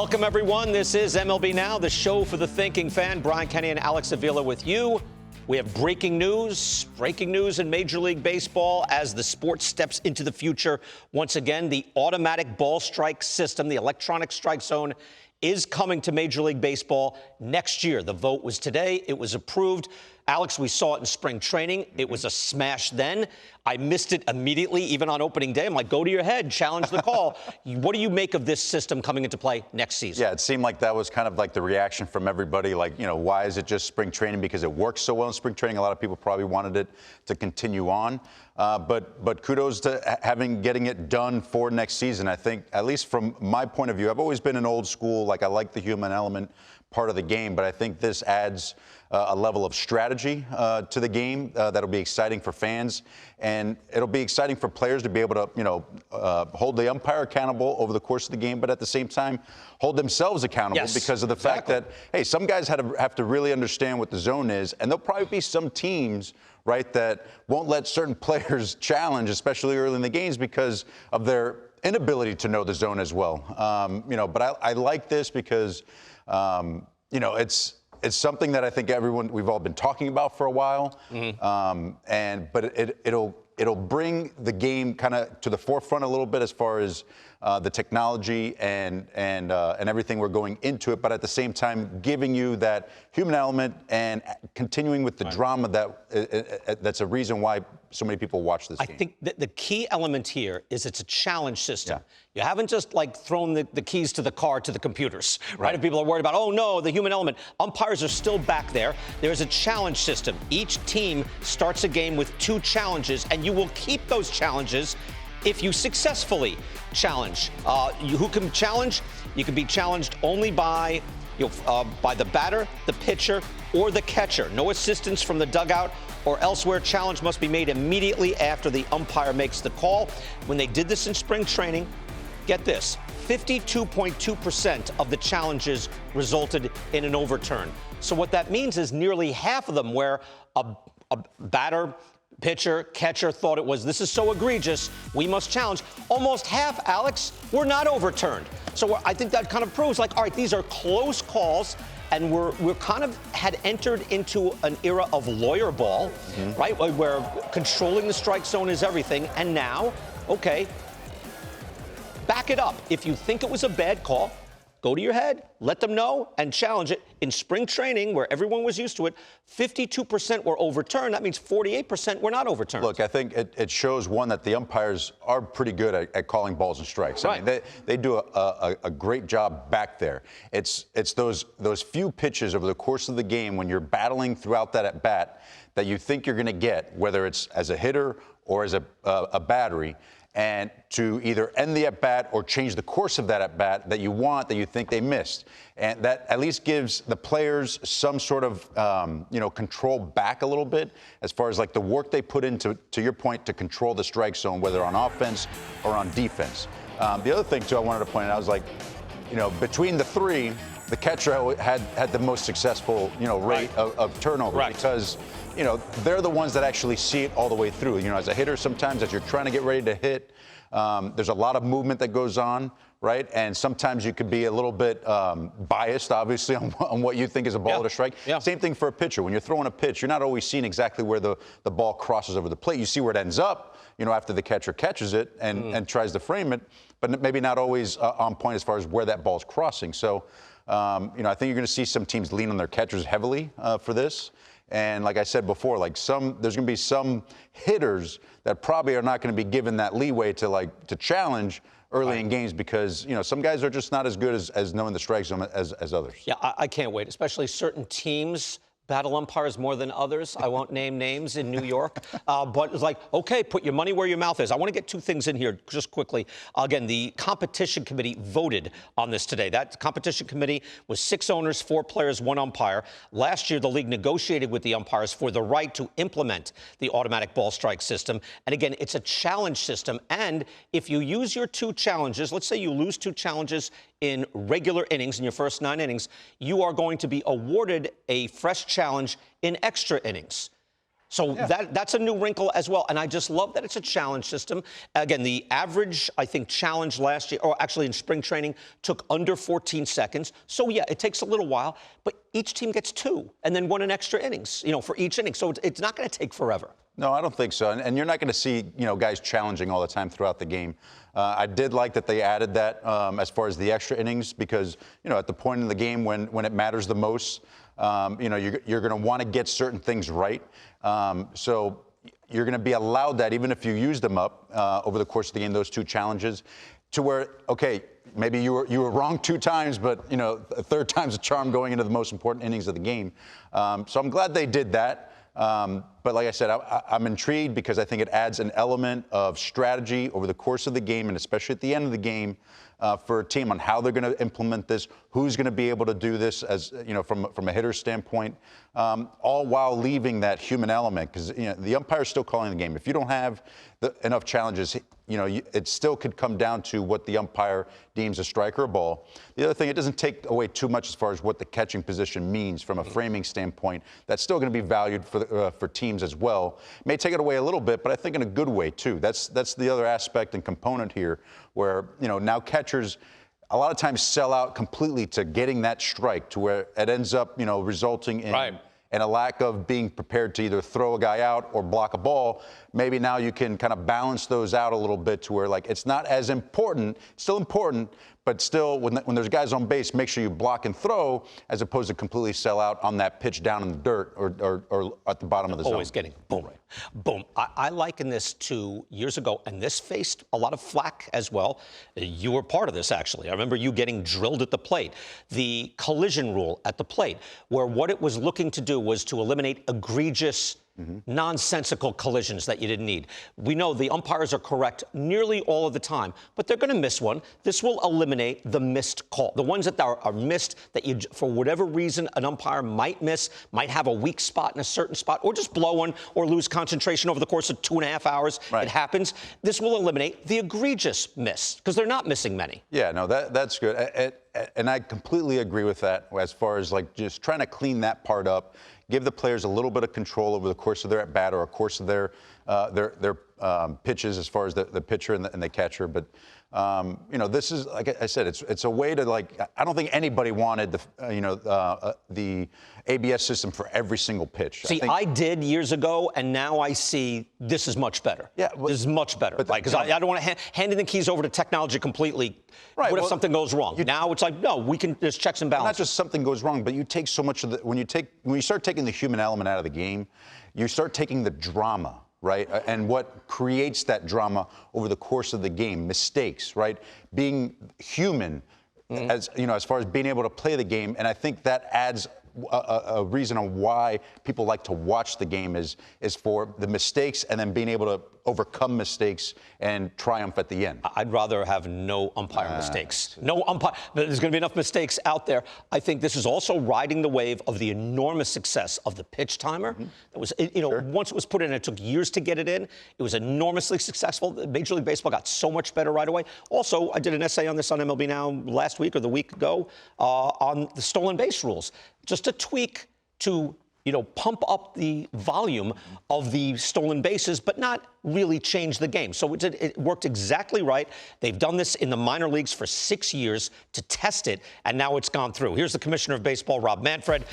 Welcome, everyone. This is MLB Now, the show for the thinking fan. Brian, Kenny, and Alex Avila with you. We have breaking news in Major League Baseball as the sport steps into the future. Once again, the automatic ball strike system, the electronic strike zone, is coming to Major League Baseball next year. The vote was today. It was approved. Alex, we saw it in spring training. It was a smash then. I missed it immediately, even on opening day. I'm like, go to your head, challenge the call. What do you make of this system coming into play next season? Yeah, it seemed like that was kind of like the reaction from everybody. Like, you know, why is it just spring training? Because it works so well in spring training. A lot of people probably wanted it to continue on. But kudos to getting it done for next season. I think, at least from my point of view, I've always been an old school. Like, I like the human element part of the game, but I think this adds a level of strategy to the game that'll be exciting for fans, and it'll be exciting for players to be able to, you know, hold the umpire accountable over the course of the game, but at the same time hold themselves accountable because of the fact that, hey, some guys have to really understand what the zone is, and there'll probably be some teams, right, that won't let certain players challenge, especially early in the games, because of their inability to know the zone as well. You know, but I like this because, you know, it's something that I think we've all been talking about for a while, but it'll bring the game kind of to the forefront a little bit as far as the technology and everything we're going into it, but at the same time giving you that human element and continuing with the drama that's a reason why so many people watch this game. I think that the key element here is it's a challenge system. Yeah. You haven't just like thrown the keys to the car to the computers, right? If people are worried about, oh no, the human element. Umpires are still back there. There's a challenge system. Each team starts a game with 2 challenges, and you will keep those challenges if you successfully challenge. Who can challenge? You can be challenged only by the batter, the pitcher, or the catcher. No assistance from the dugout or elsewhere. Challenge must be made immediately after the umpire makes the call. When they did this in spring training, get this, 52.2% of the challenges resulted in an overturn. So what that means is nearly half of them where a batter, pitcher, catcher thought it was, this is so egregious, we must challenge. Almost half, Alex, were not overturned. So I think that kind of proves, like, all right, these are close calls, and we're kind of had entered into an era of lawyer ball, right, where controlling the strike zone is everything. And now, okay, back it up. If you think it was a bad call, go to your head, let them know, and challenge it. In spring training, where everyone was used to it, 52% were overturned. That means 48% were not overturned. Look, I think it shows, one, that the umpires are pretty good at calling balls and strikes. I mean, they do a great job back there. It's those few pitches over the course of the game when you're battling throughout that at-bat that you think you're going to get, whether it's as a hitter or as a battery, and to either end the at-bat or change the course of that at-bat that you think they missed. And that at least gives the players some sort of, control back a little bit as far as like the work they put into, to your point, to control the strike zone, whether on offense or on defense. The other thing, too, I wanted to point out, I was like, you know, between the 3, the catcher had the most successful, rate of turnover because, you know, they're the ones that actually see it all the way through. You know, as a hitter, sometimes as you're trying to get ready to hit, there's a lot of movement that goes on, right? And sometimes you could be a little bit biased, obviously, on what you think is a ball to strike. Yeah. Same thing for a pitcher. When you're throwing a pitch, you're not always seeing exactly where the ball crosses over the plate. You see where it ends up, you know, after the catcher catches it and tries to frame it, but maybe not always on point as far as where that ball's crossing. So, you know, I think you're going to see some teams lean on their catchers heavily for this. And like I said before, like there's going to be some hitters that probably are not going to be given that leeway to challenge early in games because, you know, some guys are just not as good as knowing the strike zone as others. Yeah, I can't wait, especially certain teams battle umpires more than others. I won't name names in New York, but it's like, okay, put your money where your mouth is. I want to get 2 things in here just quickly. Again, the competition committee voted on this today. That competition committee was 6 owners, 4 players, 1 umpire. Last year, the league negotiated with the umpires for the right to implement the automatic ball strike system. And again, it's a challenge system. And if you use your 2 challenges, let's say you lose 2 challenges in regular innings, in your first 9 innings, you are going to be awarded a fresh challenge in extra innings. So that's a new wrinkle as well. And I just love that it's a challenge system. Again, the average, I think, challenge last year, or actually in spring training, took under 14 seconds. So, yeah, it takes a little while, but each team gets 2 and then 1 in extra innings, for each inning. So it's not going to take forever. No, I don't think so. And you're not going to see, guys challenging all the time throughout the game. I did like that they added that as far as the extra innings because, at the point in the game when it matters the most, you're going to want to get certain things right. So you're going to be allowed that even if you use them up over the course of the game, those 2 challenges, to where, okay, maybe you were wrong 2 times, but, a third time's a charm going into the most important innings of the game. So I'm glad they did that. But like I said, I'm intrigued because I think it adds an element of strategy over the course of the game, and especially at the end of the game, for a team on how they're going to implement this, who's going to be able to do this as from a hitter standpoint, all while leaving that human element because the umpire's still calling the game. If you don't have enough challenges, it still could come down to what the umpire deems a strike or a ball. The other thing, it doesn't take away too much as far as what the catching position means from a framing standpoint. That's still going to be valued for teams as well. It may take it away a little bit, but I think in a good way too. That's the other aspect and component here, where now catchers a lot of times sell out completely to getting that strike, to where it ends up resulting in. Right. And a lack of being prepared to either throw a guy out or block a ball. Maybe now you can kind of balance those out a little bit to where, like, it's not as important, still important, but still, when there's guys on base, make sure you block and throw as opposed to completely sell out on that pitch down in the dirt or at the bottom of the zone. Always getting boom. Right. Boom. I liken this to years ago, and this faced a lot of flack as well. You were part of this, actually. I remember you getting drilled at the plate. The collision rule at the plate, where what it was looking to do was to eliminate egregious nonsensical collisions that you didn't need. We know the umpires are correct nearly all of the time, but they're going to miss one. This will eliminate the missed call. The ones that are missed that you, for whatever reason, an umpire might miss, might have a weak spot in a certain spot, or just blow one or lose concentration over the course of 2.5 hours. Right. It happens. This will eliminate the egregious miss, because they're not missing many. Yeah, no, that's good. And I completely agree with that as far as like just trying to clean that part up. Give the players a little bit of control over the course of their at bat or a course of their pitches as far as the pitcher and the catcher. But this is, like I said, it's a way to, like, I don't think anybody wanted the ABS system for every single pitch. See, I did years ago, and now I see this is much better. Yeah, this is much better. Because I don't want to hand the keys over to technology completely. Right. What if something goes wrong? Now it's like, no, we can. There's checks and balances. Not just something goes wrong, but you take so much of the when you start taking the human element out of the game, you start taking the drama. Right, and what creates that drama over the course of the game, mistakes, right? Being human, as far as being able to play the game, and I think that adds a reason on why people like to watch the game is for the mistakes and then being able to overcome mistakes and triumph at the end. I'd rather have no umpire mistakes. No umpire. There's going to be enough mistakes out there. I think this is also riding the wave of the enormous success of the pitch timer. That was, once it was put in, it took years to get it in. It was enormously successful. Major League Baseball got so much better right away. Also, I did an essay on this on MLB Now last week or the week ago on the stolen base rules. Just a tweak to pump up the volume of the stolen bases, but not really change the game. So it worked exactly right. They've done this in the minor leagues for 6 years to test it, and now it's gone through. Here's the Commissioner of Baseball, Rob Manfred,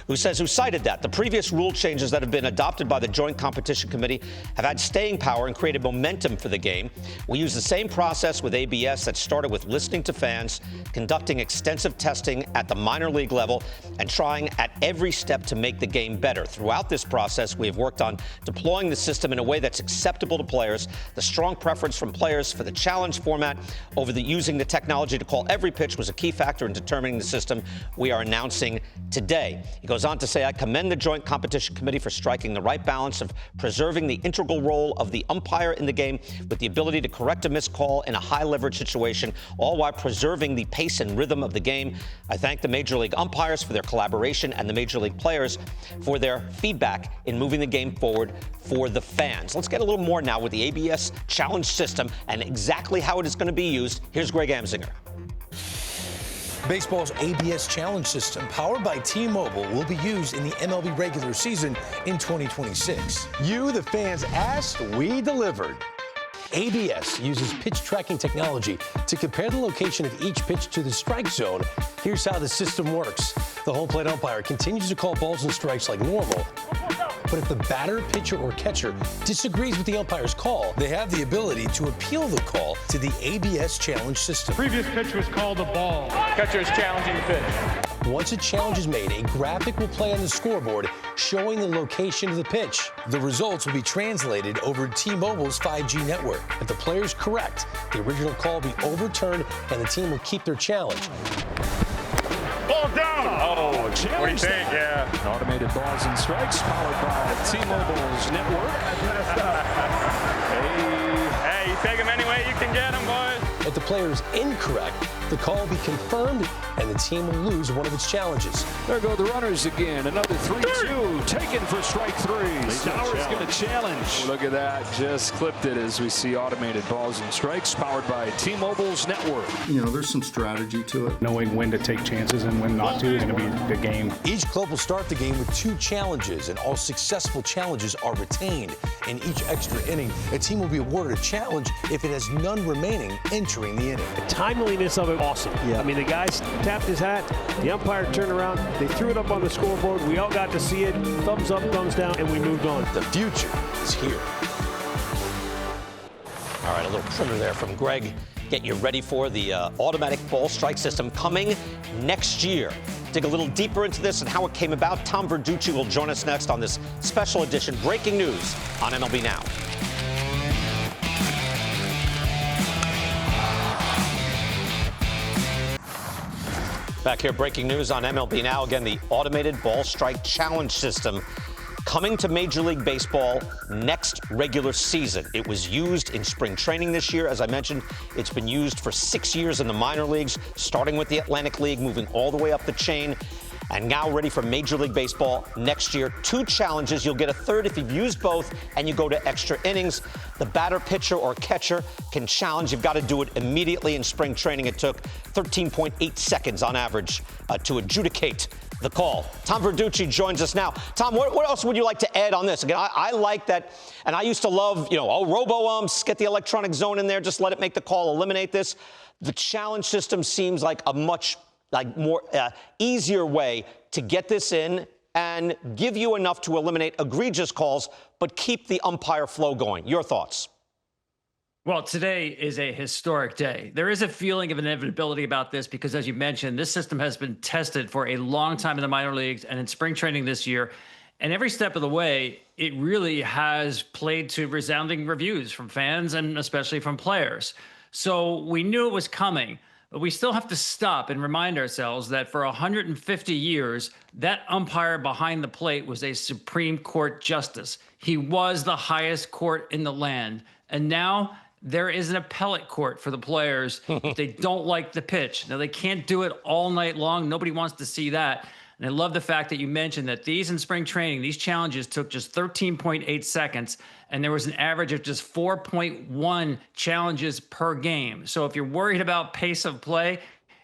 who cited that the previous rule changes that have been adopted by the Joint Competition Committee have had staying power and created momentum for the game. We use the same process with ABS that started with listening to fans, conducting extensive testing at the minor league level, and trying at every step to make the game better. Throughout this process, we have worked on deploying the system in a way that's acceptable to players. The strong preference from players for the challenge format over using the technology to call every pitch was a key factor in determining the system we are announcing today. He goes on to say, I commend the Joint Competition Committee for striking the right balance of preserving the integral role of the umpire in the game with the ability to correct a missed call in a high-leverage situation, all while preserving the pace and rhythm of the game. I thank the Major League umpires for their collaboration and the Major League players for their feedback in moving the game forward for the fans. Let's get a little more now with the ABS challenge system and exactly how it is going to be used. Here's Greg Amsinger. Baseball's ABS Challenge system, powered by T-Mobile, will be used in the MLB regular season in 2026. You, the fans, asked, we delivered. ABS uses pitch tracking technology to compare the location of each pitch to the strike zone. Here's how the system works. The home plate umpire continues to call balls and strikes like normal. But if the batter, pitcher, or catcher disagrees with the umpire's call, they have the ability to appeal the call to the ABS Challenge system. Previous pitch was called a ball. Catcher is challenging the pitch. Once a challenge is made, a graphic will play on the scoreboard showing the location of the pitch. The results will be translated over T-Mobile's 5G network. If the player is correct, the original call will be overturned and the team will keep their challenge. Ball down! Oh, what do you think? Yeah. Automated balls and strikes powered by T-Mobile's network. Hey, you take them any way you can get them, boys. If the player is incorrect, the call will be confirmed and the team will lose one of its challenges. There go the runners again. Another 3-2 taken for strike three. Sauer's going to challenge. Look at that. Just clipped it as we see automated balls and strikes powered by T-Mobile's network. You know, there's some strategy to it. Knowing when to take chances and when not to is going to be the game. Each club will start the game with 2 challenges, and all successful challenges are retained. In each extra inning, a team will be awarded a challenge if it has none remaining entering the inning. The timeliness of it, awesome. Yeah. I mean, the guy tapped his hat, the umpire turned around, they threw it up on the scoreboard, we all got to see it, thumbs up, thumbs down, and we moved on. The future is here. All right, a little trimmer there from Greg. Get you ready for the automatic ball strike system coming next year. Dig a little deeper into this and how it came about. Tom Verduchi will join us next on this special edition Breaking News on MLB Now. Back here, breaking news on MLB Now. Again, the automated ball strike challenge system coming to Major League Baseball next regular season. It was used in spring training this year. As I mentioned, it's been used for 6 years in the minor leagues, starting with the Atlantic League, moving all the way up the chain, and now ready for Major League Baseball next year. 2 challenges. You'll get a third if you've used both and you go to extra innings. The batter, pitcher, or catcher can challenge. You've got to do it immediately. In spring training, it took 13.8 seconds on average to adjudicate the call. Tom Verducci joins us now. Tom, what else would you like to add on this? Again, I like that, and I used to love, robo-umps, get the electronic zone in there, just let it make the call, eliminate this. The challenge system seems like a much more easier way to get this in and give you enough to eliminate egregious calls, but keep the umpire flow going. Your thoughts? Well, today is a historic day. There is a feeling of inevitability about this because, as you mentioned, this system has been tested for a long time in the minor leagues and in spring training this year. And every step of the way, it really has played to resounding reviews from fans and especially from players. So we knew it was coming. But we still have to stop and remind ourselves that for 150 years, that umpire behind the plate was a Supreme Court justice. He was the highest court in the land. And now there is an appellate court for the players if they don't like the pitch. Now, they can't do it all night long. Nobody wants to see that. And I love the fact that you mentioned that these in spring training, these challenges took just 13.8 seconds, and there was an average of just 4.1 challenges per game. So if you're worried about pace of play,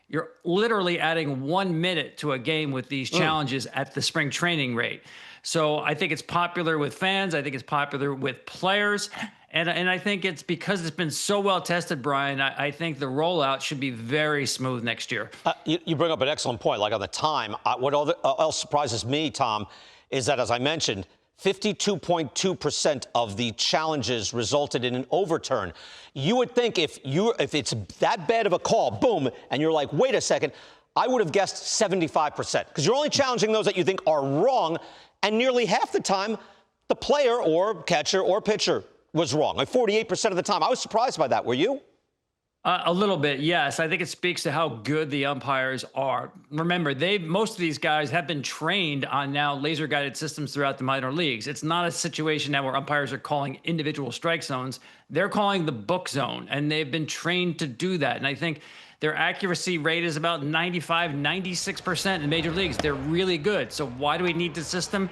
you're literally adding 1 minute to a game with these challenges at the spring training rate. So I think it's popular with fans. I think it's popular with players. And I think it's because it's been so well tested, Brian, I think the rollout should be very smooth next year. You bring up an excellent point, like on the time. What else surprises me, Tom, is that, as I mentioned, 52.2% of the challenges resulted in an overturn. You would think if it's that bad of a call, boom, and you're like, wait a second, I would have guessed 75%, because you're only challenging those that you think are wrong, and nearly half the time, the player or catcher or pitcher was wrong, like 48% of the time. I was surprised by that. Were you? A little bit, yes. I think it speaks to how good the umpires are. Remember, most of these guys have been trained on now laser-guided systems throughout the minor leagues. It's not a situation now where umpires are calling individual strike zones. They're calling the book zone, and they've been trained to do that. And I think their accuracy rate is about 95, 96% in major leagues. They're really good. So why do we need the system?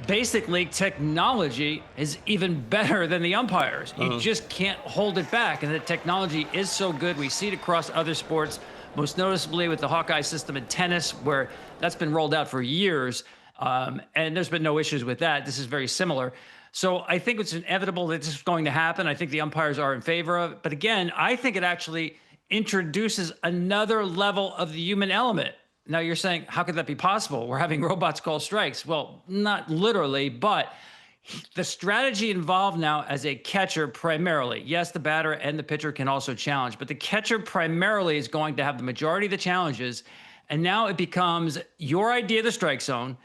Basically, technology is even better than the umpires. You just can't hold it back. And the technology is so good. We see it across other sports. most noticeably with the Hawkeye system in tennis, where that's been rolled out for years, and there's been no issues with that. This is very similar. So I think it's inevitable that this is going to happen. I think the umpires are in favor of it. But again, I think it actually introduces another level of the human element. Now you're saying, how could that be possible? We're having robots call strikes. Well, not literally, but the strategy involved now as a catcher primarily, yes, the batter and the pitcher can also challenge, but the catcher primarily is going to have the majority of the challenges. And now it becomes your idea of the strike zone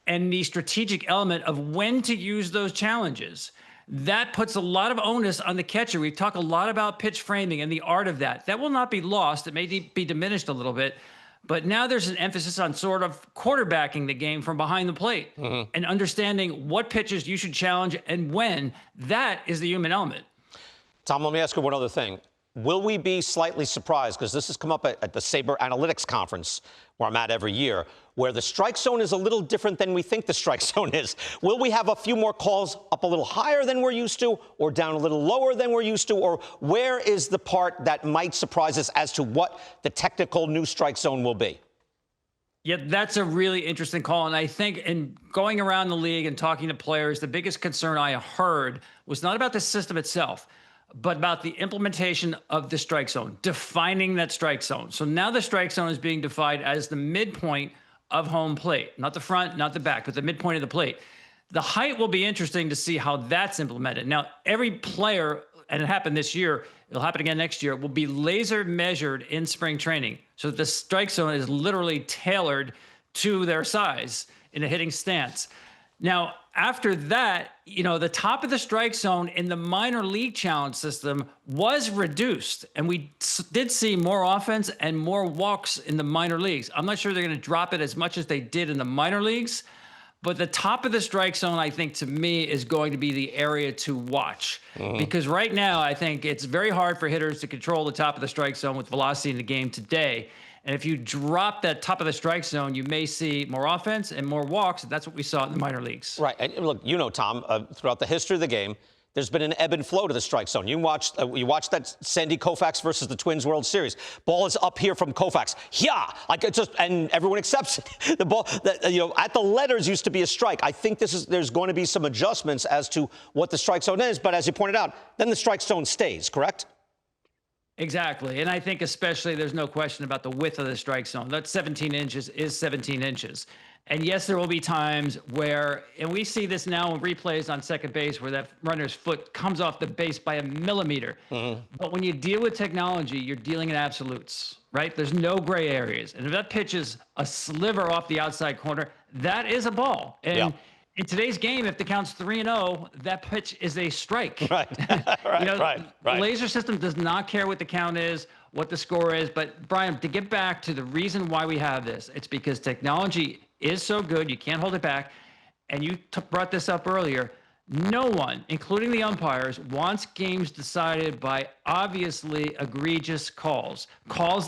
and the strategic element of when to use those challenges. That puts a lot of onus on the catcher. We talk a lot about pitch framing and the art of that. That will not be lost. It may be diminished a little bit. But now there's an emphasis on sort of quarterbacking the game from behind the plate and understanding what pitches you should challenge and when. That is the human element. Tom, let me ask you one other thing. Will we be slightly surprised, because this has come up at the Sabre Analytics Conference, where I'm at every year, where the strike zone is a little different than we think the strike zone is? Will we have a few more calls up a little higher than we're used to, or down a little lower than we're used to? Or where is the part that might surprise us as to what the technical new strike zone will be? Yeah, that's a really interesting call. And I think in going around the league and talking to players, the biggest concern I heard was not about the system itself, but about the implementation of the strike zone, defining that strike zone. So now the strike zone is being defined as the midpoint of home plate, not the front, not the back, but the midpoint of the plate. The height will be interesting to see how that's implemented. Now, every player, and it happened this year, it'll happen again next year, will be laser measured in spring training. So the strike zone is literally tailored to their size in a hitting stance. Now, after that, the top of the strike zone in the minor league challenge system was reduced, and we did see more offense and more walks in the minor leagues. I'm not sure they're going to drop it as much as they did in the minor leagues, but the top of the strike zone, I think, to me, is going to be the area to watch. Because right now, I think it's very hard for hitters to control the top of the strike zone with velocity in the game today. And if you drop that top of the strike zone, you may see more offense and more walks. That's what we saw in the minor leagues. Right. And look, Tom, throughout the history of the game, there's been an ebb and flow to the strike zone. You watched that Sandy Koufax versus the Twins World Series. Ball is up here from Koufax. Yeah, like it's just, and everyone accepts it. The ball, at the letters used to be a strike. I think there's going to be some adjustments as to what the strike zone is. But as you pointed out, then the strike zone stays, correct? Exactly. And I think especially there's no question about the width of the strike zone. That 17 inches is 17 inches. And yes, there will be times where, and we see this now in replays on second base, where that runner's foot comes off the base by a millimeter. But when you deal with technology, you're dealing in absolutes, right? There's no gray areas. And if that pitch is a sliver off the outside corner, that is a ball. And in today's game, if the count's 3-0, that pitch is a strike. Right. Right. The laser system does not care what the count is, what the score is. But Brian, to get back to the reason why we have this, it's because technology is so good, you can't hold it back. And you brought this up earlier. No one, including the umpires, wants games decided by obviously egregious calls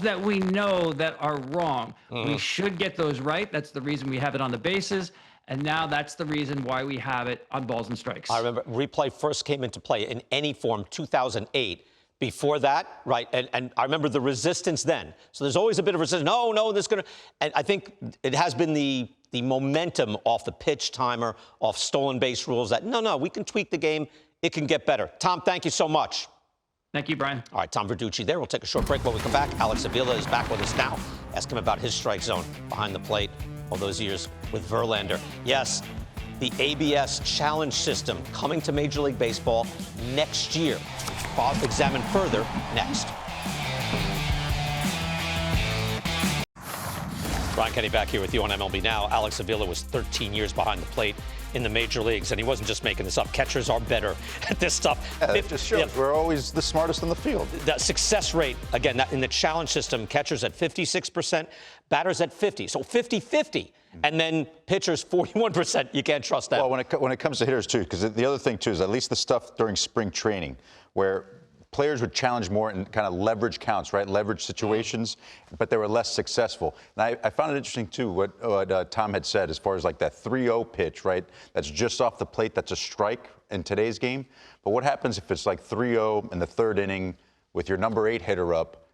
that we know that are wrong. We should get those right. That's the reason we have it on the bases. And now that's the reason why we have it on balls and strikes. I remember replay first came into play in any form, 2008. Before that, right, and I remember the resistance then. So there's always a bit of resistance. No, this is going to... And I think it has been the momentum off the pitch timer, off stolen base rules that, no, we can tweak the game. It can get better. Tom, thank you so much. Thank you, Brian. All right, Tom Verducci there. We'll take a short break. When we come back, Alex Avila is back with us now. Ask him about his strike zone behind the plate all those years with Verlander. Yes, the ABS challenge system coming to Major League Baseball next year. We'll examine further next. Brian Kenny back here with you on MLB Now. Alex Avila was 13 years behind the plate in the major leagues, and he wasn't just making this up. Catchers are better at this stuff. It just shows we're always the smartest in the field. The success rate, again, in the challenge system, catchers at 56%, batters at 50%. So 50-50. And then pitchers 41%. You can't trust that. Well, when it comes to hitters, too, because the other thing, too, is at least the stuff during spring training where players would challenge more and kind of leverage counts, right? Leverage situations, but they were less successful. And I found it interesting, too, what Tom had said as far as like that 3-0 pitch, right? That's just off the plate. That's a strike in today's game. But what happens if it's like 3-0 in the third inning with your number 8 hitter up?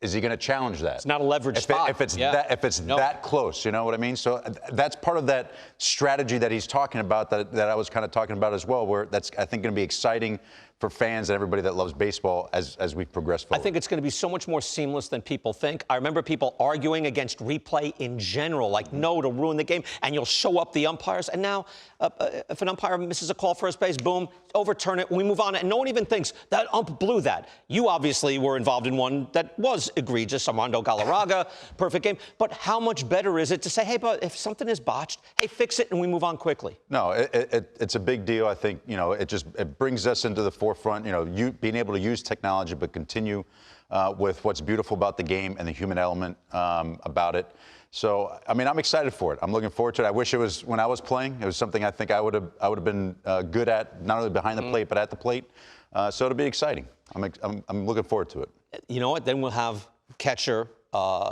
is he going to challenge that? It's not a leverage spot. If it's that close, you know what I mean? So that's part of that strategy that he's talking about that I was kind of talking about as well, where that's, I think, going to be exciting for fans and everybody that loves baseball as we progress forward. I think it's going to be so much more seamless than people think. I remember people arguing against replay in general, like no, to ruin the game, and you'll show up the umpires. And now, if an umpire misses a call first base, boom, overturn it, we move on. And no one even thinks that ump blew that. You obviously were involved in one that was egregious, Armando Galarraga, perfect game. But how much better is it to say, hey, but if something is botched, hey, fix it and we move on quickly? No, it's a big deal. I think, you know, it brings us into the forefront, you know, you being able to use technology but continue with what's beautiful about the game and the human element about it. So, I mean, I'm excited for it. I'm looking forward to it. I wish it was when I was playing. It was something I think I would have been good at, not only behind the plate but at the plate. So it'll be exciting. I'm looking forward to it. You know what? Then we'll have catcher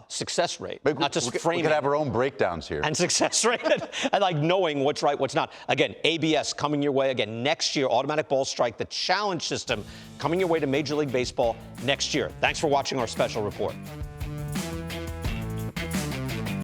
success rate, not just framing. We could have our own breakdowns here. And success rate, and like knowing what's right, what's not. Again, ABS coming your way again next year. Automatic ball strike, the challenge system coming your way to Major League Baseball next year. Thanks for watching our special report.